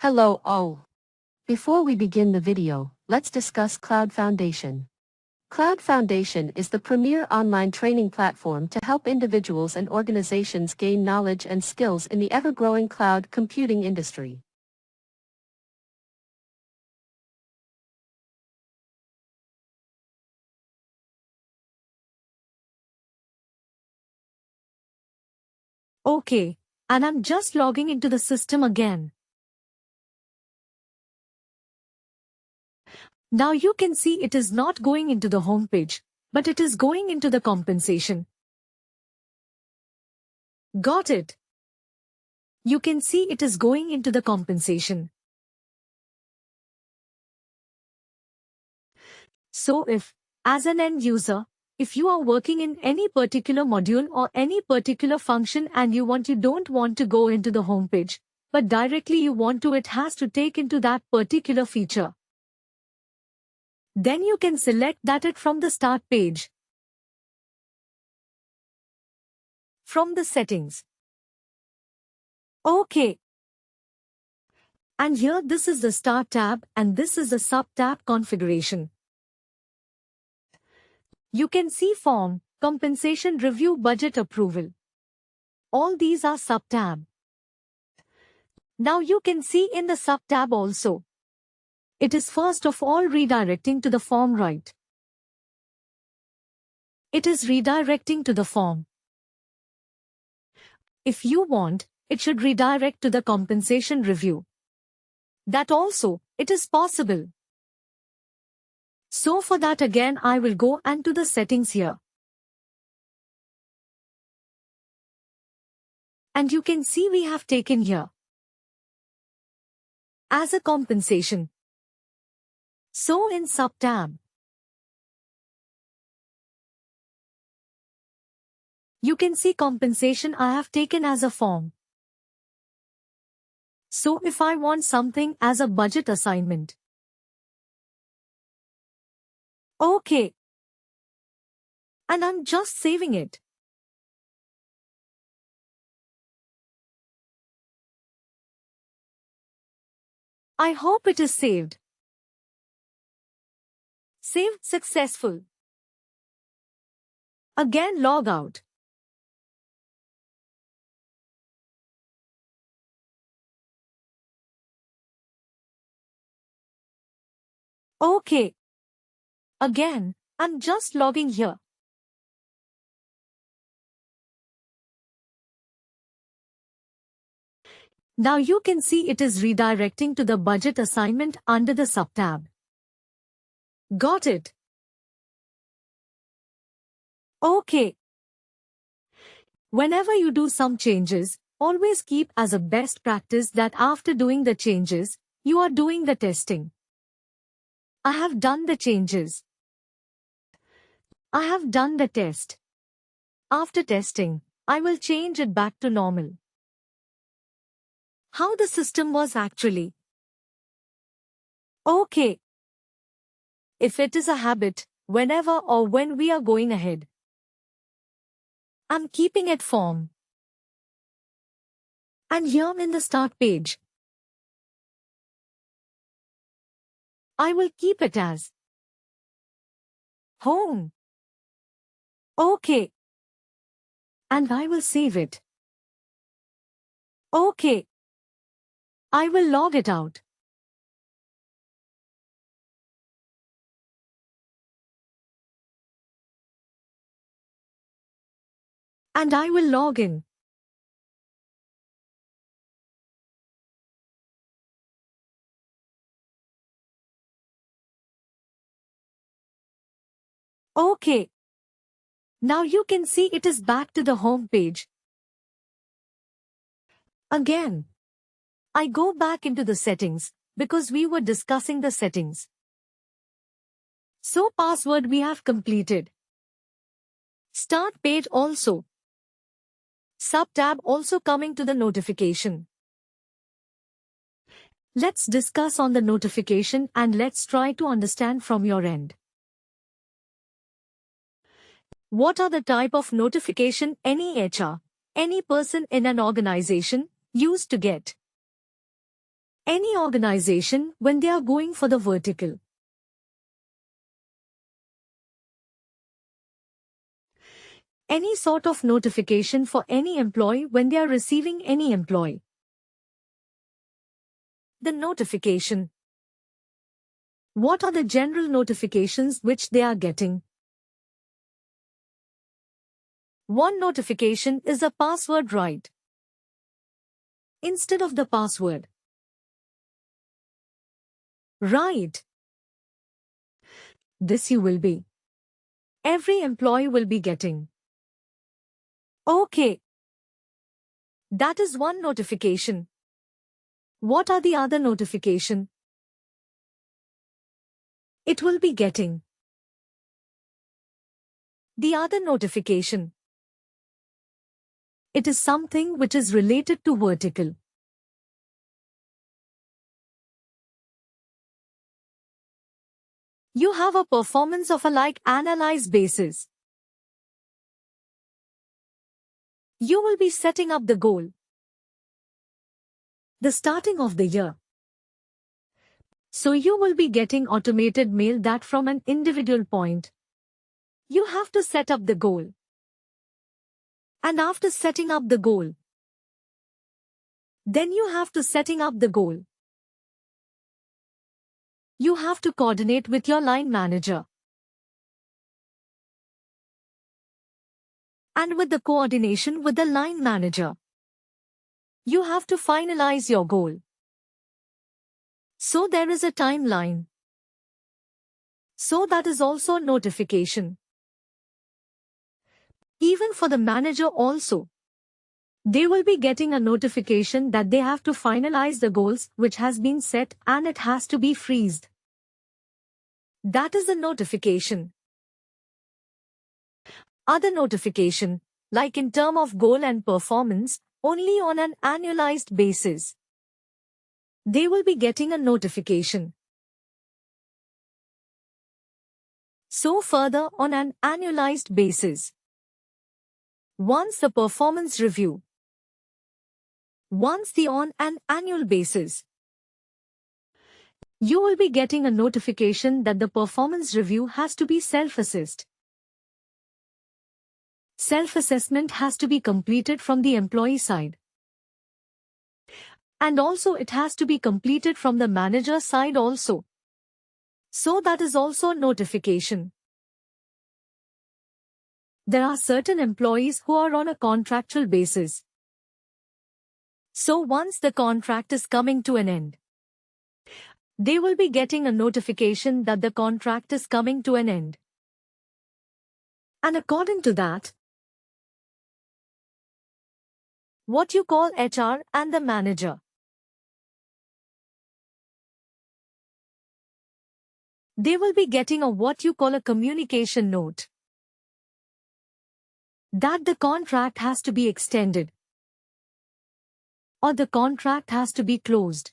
Hello all. Before we begin the video, let's discuss CloudFoundation. CloudFoundation is the premier online training platform to help individuals and organizations gain knowledge and skills in the ever-growing cloud computing industry. Okay, and I'm just logging into the system again. Now you can see it is not going into the home page, but it is going into the compensation. Got it. You can see it is going into the compensation. So as an end user, if you are working in any particular module or any particular function and you don't want to go into the home page, but directly it has to take into that particular feature. Then you can select it from the start page. From the settings. Okay. And here this is the Start tab and this is the Sub-tab configuration. You can see Form, Compensation Review, Budget Approval. All these are Sub-tab. Now you can see in the Sub-tab also. It is first of all redirecting to the form right. It is redirecting to the form. If you want, it should redirect to the compensation review. That also, it is possible. So for that again I will go and to the settings here. And you can see we have taken here as a compensation. So in Sub-tab, you can see compensation I have taken as a form. So if I want something as a budget assignment. Okay. And I'm just saving it. I hope it is saved. Saved successful. Again log out. Okay. Again, I'm just logging here. Now you can see it is redirecting to the budget assignment under the Sub-tab. Got it. Okay. Whenever you do some changes, always keep as a best practice that after doing the changes, you are doing the testing. I have done the changes. I have done the test. After testing, I will change it back to normal. How the system was actually. Okay. If it is a habit, whenever or when we are going ahead, I'm keeping it form. And here in the start page, I will keep it as home. Okay. And I will save it. Okay. I will log it out. And I will log in. Okay. Now you can see it is back to the home page. Again, I go back into the settings because we were discussing the settings. So password we have completed. Start page also. Sub-tab also coming to the notification. Let's discuss on the notification and let's try to understand from your end. What are the type of notification any HR, any person in an organization used to get? any organization when they are going for the vertical. Any sort of notification for any employee when they are receiving any employee. The notification. What are the general notifications which they are getting? One notification is a password right instead of the password. Right. This you will be. Every employee will be getting. Okay. That is one notification. What are the other notification? It will be getting. The other notification. It is something which is related to vertical. You have a performance of a like analyze basis. You will be setting up the goal. The starting of the year. So you will be getting automated mail that from an individual point. You have to set up the goal. And after setting up the goal, then you have to setting up the goal. You have to coordinate with your line manager. And with the coordination with the line manager, you have to finalize your goal. So there is a timeline. So that is also notification. Even for the manager also, they will be getting a notification that they have to finalize the goals which has been set and it has to be freezed. That is the notification. Other notification, like in term of goal and performance, only on an annualized basis. They will be getting a notification. So further on an annualized basis. Once the performance review. Once the on an annual basis. You will be getting a notification that the performance review has to be self-assessed. Self-assessment has to be completed from the employee side. And also it has to be completed from the manager side also. So that is also notification. There are certain employees who are on a contractual basis. So once the contract is coming to an end, they will be getting a notification that the contract is coming to an end. And according to that, what you call HR and the manager, they will be getting a what you call a communication note. That the contract has to be extended. Or the contract has to be closed.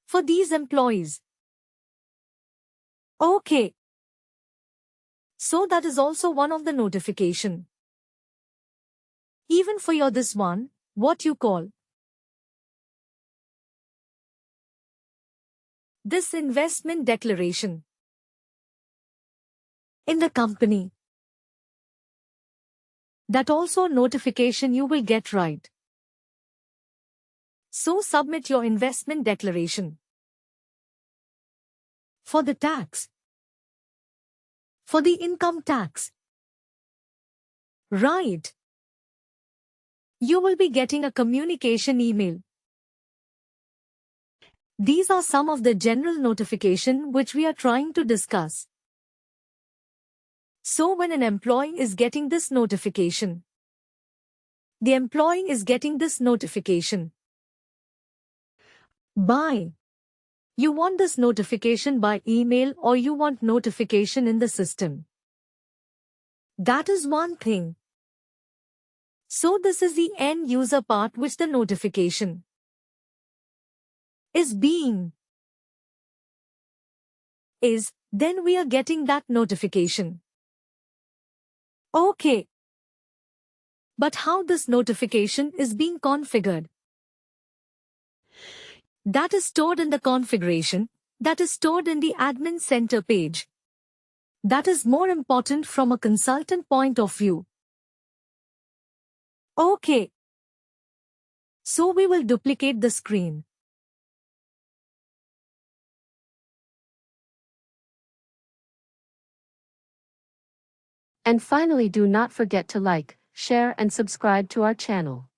For these employees. Okay. So that is also one of the notification. Even for your this one, what you call this investment declaration in the company. That also notification you will get right. So submit your investment declaration. For the tax. For the income tax. Right. You will be getting a communication email. These are some of the general notification which we are trying to discuss. So when an employee is getting this notification, the employee is getting this notification. By you want this notification by email or you want notification in the system. That is one thing. So this is the end user part which the notification is being. Then we are getting that notification. Okay. But how this notification is being configured? That is stored in the configuration, that is stored in the admin center page. That is more important from a consultant point of view. Okay. So we will duplicate the screen. And finally, do not forget to like, share and subscribe to our channel.